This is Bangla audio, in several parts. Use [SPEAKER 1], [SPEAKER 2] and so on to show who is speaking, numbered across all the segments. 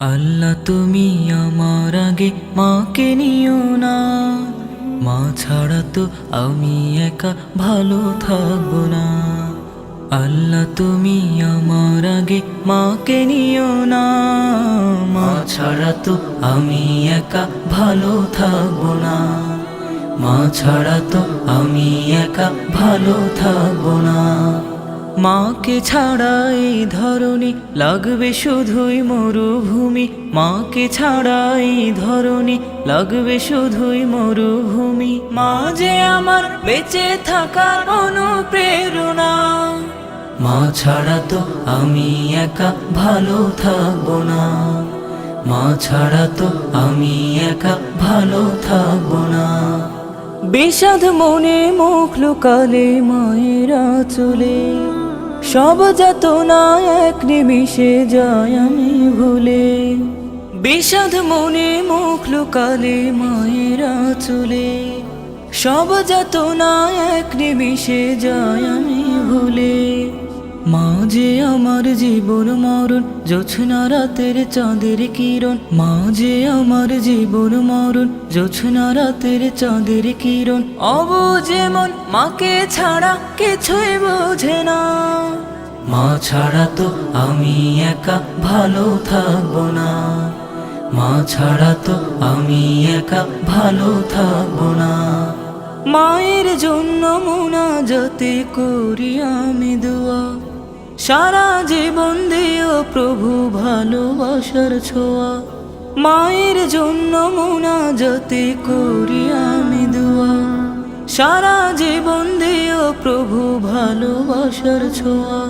[SPEAKER 1] আল্লাহ তুমি আমার আগে মাকে নিও না, মা ছাড়া তো আমি একা ভালো থাকবো না। আল্লাহ তুমি আমার আগে মাকে নিও না, মা ছাড়া তো আমি একা ভালো থাকবো না। মা ছাড়া তো আমি একা ভালো থাকবো না। মাকে ছাড়া এই ধরনী লাগবে শুধুই মরুভূমি, মাকে ছাড়া এই ধরনী লাগবে শুধুই মরুভূমি। মা যে আমার বেঁচে থাকার অনুপ্রেরণা, মা ছাড়া তো আমি একা ভালো থাকবো না। মা ছাড়া তো আমি একা ভালো থাকবো না। বিষাদ মনে মুখ লুকালে মায়ের আঁচলে, সব যাতনা এক নিমিষে যায় আমি ভুলে। বিষাদ মনে মুখ লুকালে মায়ের আঁচলে, সব যাতনা এক নিমিষে যায় আমি ভুলে। মা যে আমার জীবন মরণ, জোছনা রাতের চাঁদের কিরণ। মা যে আমার জীবন মরণ, জোছনা রাতের চাঁদের কিরণ। অবুঝে মন মাকে ছাড়া কিছুই বোঝে না। মা ছাড়া তো আমি একা ভালো থাকবো না। মা ছাড়া তো আমি একা ভালো থাকবো না। মায়ের জন্য মুনাজাতে করি আমি দোয়া, সারা জীবন দিও প্রভু ভালোবাসার ছোঁয়া। মায়ের জন্য মুনাজাতে করি আমি দোয়া, সারা জীবন দিও প্রভু ভালোবাসার ছোঁয়া।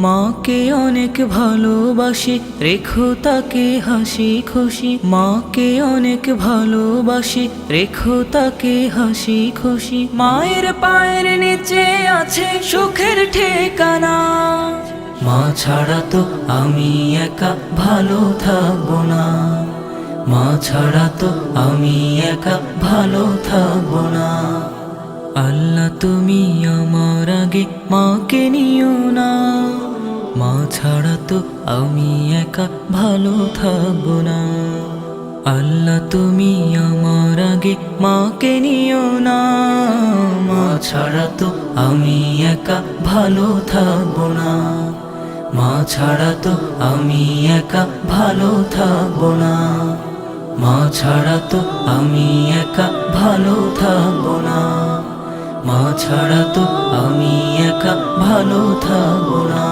[SPEAKER 1] মাকে অনেক ভালোবাসি, রেখো তাকে হাসি খুশি। মাকে অনেক ভালোবাসি, রেখো তাকে হাসি খুশি। মায়ের পায়ের নিচে আছে সুখের ঠিকানা। মা ছাড়া তো আমি একা ভালো থাকবো না। মা ছাড়া তো আমি একা ভালো থাকবো না। আল্লাহ তুমি আমার আগে মাকে নিও না, মা ছাড়া তো আমি একা ভালো থাকবো না। আল্লাহ তুমি আমার আগে মাকে নিও না, মা ছাড়া তো আমি একা ভালো থাকবো না। মা ছাড়া তো আমি একা ভালো থাকবো না। মা ছাড়া তো আমি একা ভালো থাকবো না। মা ছাড়া তো আমি একা ভালো থাকবো না।